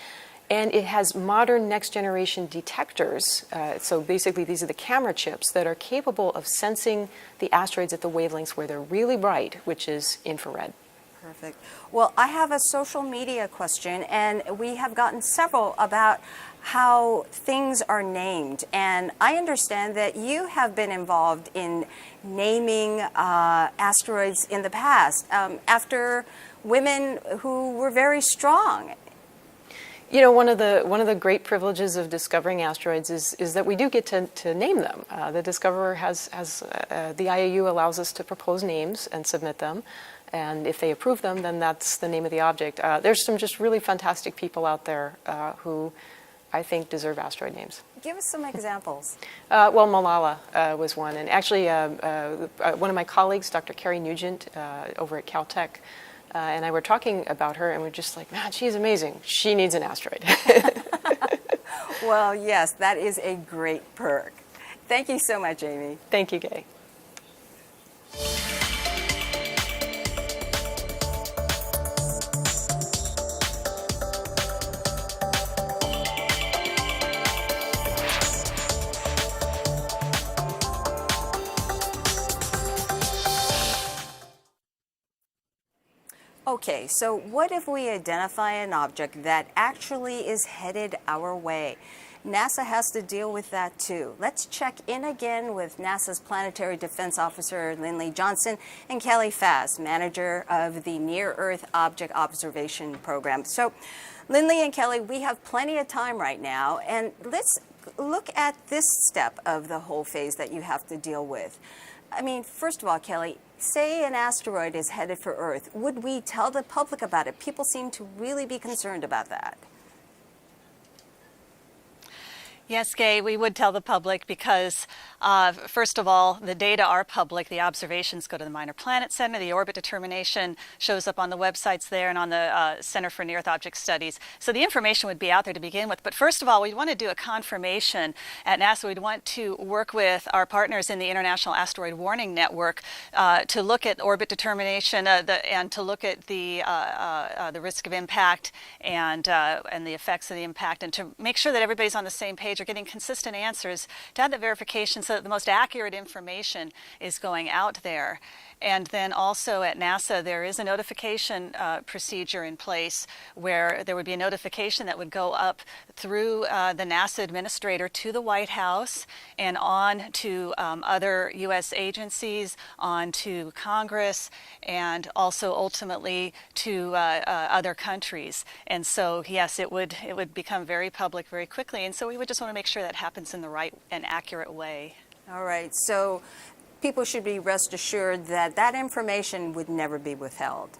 And it has modern next-generation detectors. So basically, these are the camera chips that are capable of sensing the asteroids at the wavelengths where they're really bright, which is infrared. Perfect. Well, I have a social media question, and we have gotten several about how things are named. And I understand that you have been involved in naming asteroids in the past after women who were very strong. You know, one of the great privileges of discovering asteroids is that we do get to name them. The discoverer the IAU allows us to propose names and submit them. And if they approve them, then that's the name of the object. There's some just really fantastic people out there who I think deserve asteroid names. Give us some examples. Well, Malala was one. And actually, one of my colleagues, Dr. Carrie Nugent over at Caltech, and I were talking about her, and we're just like, man, she's amazing. She needs an asteroid. Well, yes, that is a great perk. Thank you so much, Amy. Thank you, Gay. Okay, so what if we identify an object that actually is headed our way? NASA has to deal with that too. Let's check in again with NASA's Planetary Defense Officer Lindley Johnson and Kelly Fast, manager of the Near Earth Object Observation Program. So, Lindley and Kelly, we have plenty of time right now, and let's look at this step of the whole phase that you have to deal with. I mean, first of all, Kelly, say an asteroid is headed for Earth. Would we tell the public about it? People seem to really be concerned about that. Yes, Gay, we would tell the public because, first of all, the data are public. The observations go to the Minor Planet Center. The orbit determination shows up on the websites there and on the Center for Near Earth Object Studies. So the information would be out there to begin with. But first of all, we want to do a confirmation at NASA. We'd want to work with our partners in the International Asteroid Warning Network to look at orbit determination and to look at the risk of impact and the effects of the impact, and to make sure that everybody's on the same page, are getting consistent answers, to have that verification so that the most accurate information is going out there. And then also at NASA, there is a notification procedure in place where there would be a notification that would go up through the NASA administrator to the White House and on to other U.S. agencies, on to Congress, and also ultimately to other countries. And so, yes, it would become very public very quickly. And so we would just want to make sure that happens in the right and accurate way. All right. So people should be rest assured that that information would never be withheld.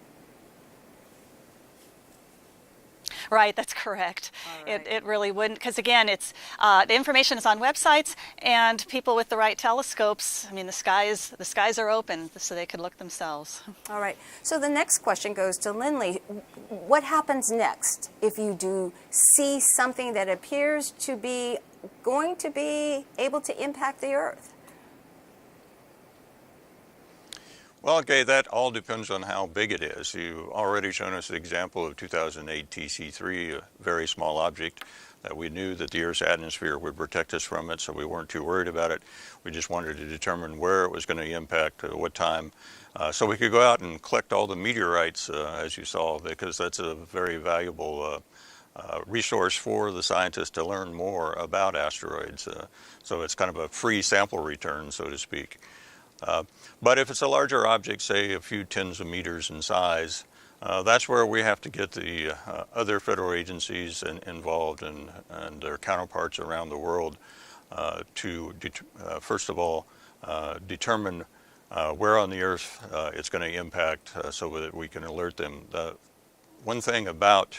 Right, that's correct. Right. It really wouldn't, because again, it's the information is on websites, and people with the right telescopes. I mean, the skies are open, so they could look themselves. All right. So the next question goes to Lindley. What happens next if you do see something that appears to be going to be able to impact the Earth? Well, Gay, that all depends on how big it is. You've already shown us the example of 2008 TC3, a very small object that we knew that the Earth's atmosphere would protect us from it, so we weren't too worried about it. We just wanted to determine where it was going to impact, at what time, so we could go out and collect all the meteorites, as you saw, because that's a very valuable resource for the scientists to learn more about asteroids. So it's kind of a free sample return, so to speak. But if it's a larger object, say a few tens of meters in size, that's where we have to get the other federal agencies involved and their counterparts around the world to, first of all, determine where on the Earth it's going to impact so that we can alert them. One thing about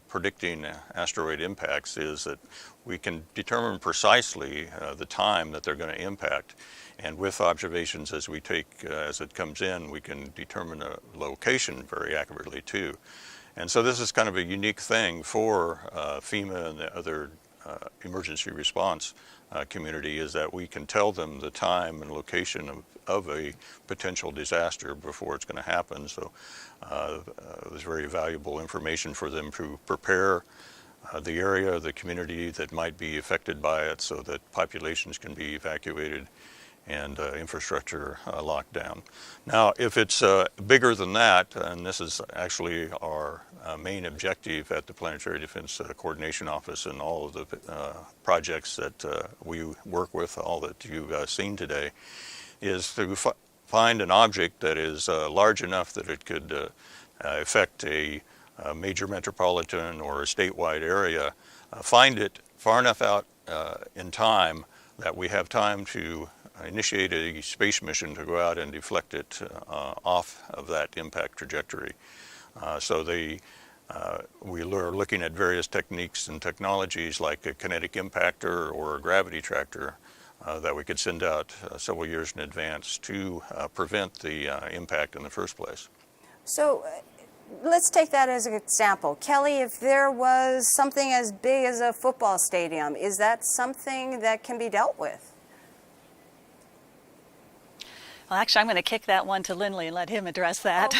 predicting asteroid impacts is that we can determine precisely the time that they're going to impact. And with observations as we take, as it comes in, we can determine a location very accurately too. And so this is kind of a unique thing for FEMA and the other emergency response community is that we can tell them the time and location of a potential disaster before it's going to happen. So there's very valuable information for them to prepare the area, the community that might be affected by it, so that populations can be evacuated and infrastructure locked down. Now, if it's bigger than that, and this is actually our main objective at the Planetary Defense Coordination Office and all of the projects that we work with, all that you've seen today, is to find an object that is large enough that it could affect a major metropolitan or a statewide area, find it far enough out in time that we have time to initiate a space mission to go out and deflect it off of that impact trajectory. We are looking at various techniques and technologies like a kinetic impactor or a gravity tractor that we could send out several years in advance to prevent the impact in the first place. So let's take that as an example. Kelly, if there was something as big as a football stadium, is that something that can be dealt with? Well, actually, I'm going to kick that one to Lindley and let him address that.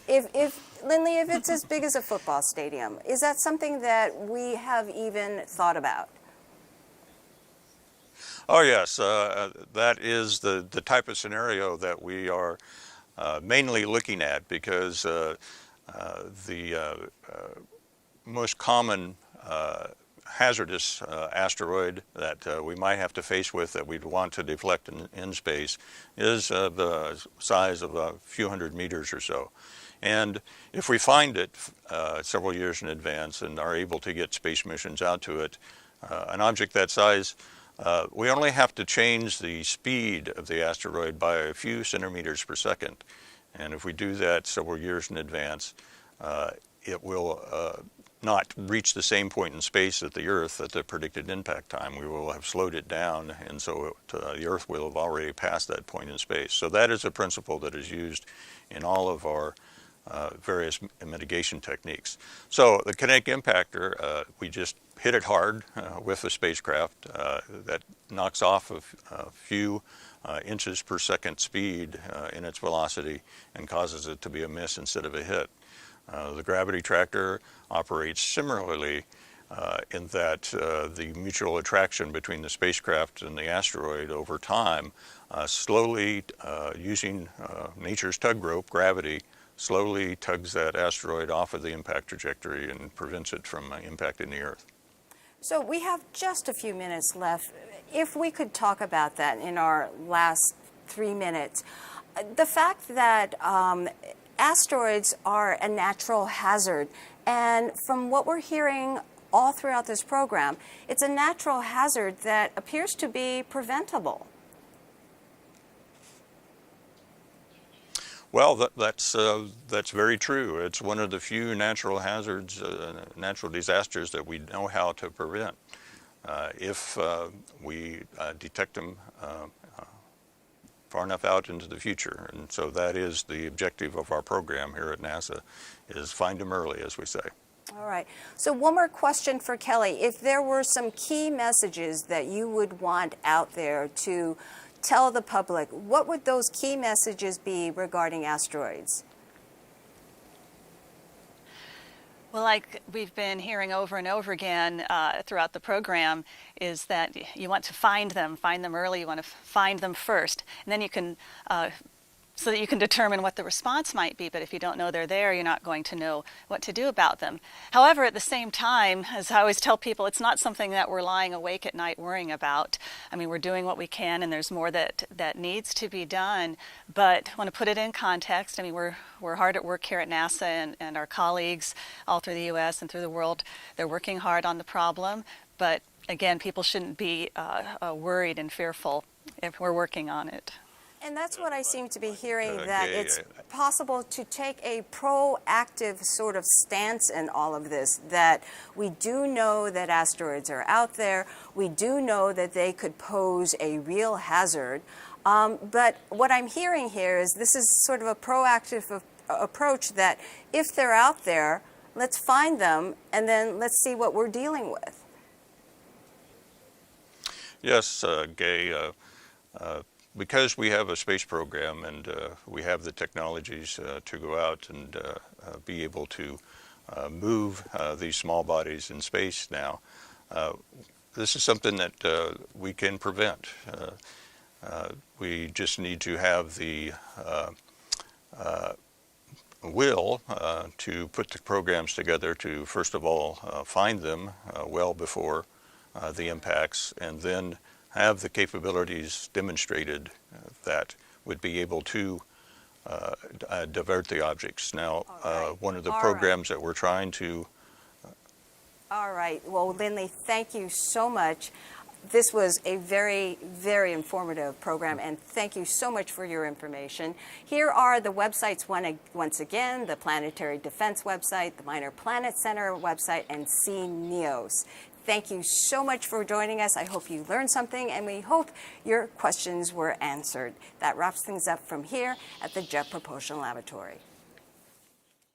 Okay. Lindley, if it's as big as a football stadium, is that something that we have even thought about? Oh yes, that is the type of scenario that we are mainly looking at, because the most common hazardous asteroid that we might have to face with that we'd want to deflect in space is the size of a few hundred meters or so. And if we find it several years in advance and are able to get space missions out to it, an object that size, we only have to change the speed of the asteroid by a few centimeters per second. And if we do that several years in advance, it will not reach the same point in space at the Earth at the predicted impact time. We will have slowed it down, and so the Earth will have already passed that point in space. So that is a principle that is used in all of our various mitigation techniques. So the kinetic impactor, we just hit it hard with the spacecraft that knocks off a few inches per second speed in its velocity and causes it to be a miss instead of a hit. The gravity tractor operates similarly in that the mutual attraction between the spacecraft and the asteroid over time slowly, using nature's tug rope, gravity, slowly tugs that asteroid off of the impact trajectory and prevents it from impacting the Earth. So we have just a few minutes left. If we could talk about that in our last 3 minutes. The fact that asteroids are a natural hazard, and from what we're hearing all throughout this program, it's a natural hazard that appears to be preventable. Well, that's very true. It's one of the few natural hazards, natural disasters that we know how to prevent if we detect them far enough out into the future. And so that is the objective of our program here at NASA, is find them early, as we say. All right. So one more question for Kelly. If there were some key messages that you would want out there to tell the public, what would those key messages be regarding asteroids? Well, like we've been hearing over and over again throughout the program, is that you want to find them early, you want to find them first, and then you can, so that you can determine what the response might be. But if you don't know they're there, you're not going to know what to do about them. However, at the same time, as I always tell people, it's not something that we're lying awake at night worrying about. I mean, we're doing what we can, and there's more that needs to be done. But I want to put it in context. I mean, we're hard at work here at NASA, and our colleagues all through the U.S. and through the world, they're working hard on the problem. But again, people shouldn't be worried and fearful if we're working on it. And that's what I seem to be hearing, that it's possible to take a proactive sort of stance in all of this, that we do know that asteroids are out there, we do know that they could pose a real hazard, but what I'm hearing here is this is sort of a proactive approach, that if they're out there, let's find them and then let's see what we're dealing with. Yes, Gay. Because we have a space program and we have the technologies to go out and be able to move these small bodies in space now, this is something that we can prevent. We just need to have the will to put the programs together to, first of all, find them well before the impacts, and then have the capabilities demonstrated that would be able to divert the objects. Now, one of the programs that we're trying to... All right. Well, Lindley, thank you so much. This was a very, very informative program, and thank you so much for your information. Here are the websites once again: the Planetary Defense website, the Minor Planet Center website, and CNEOS. Thank you so much for joining us. I hope you learned something, and we hope your questions were answered. That wraps things up from here at the Jet Propulsion Laboratory.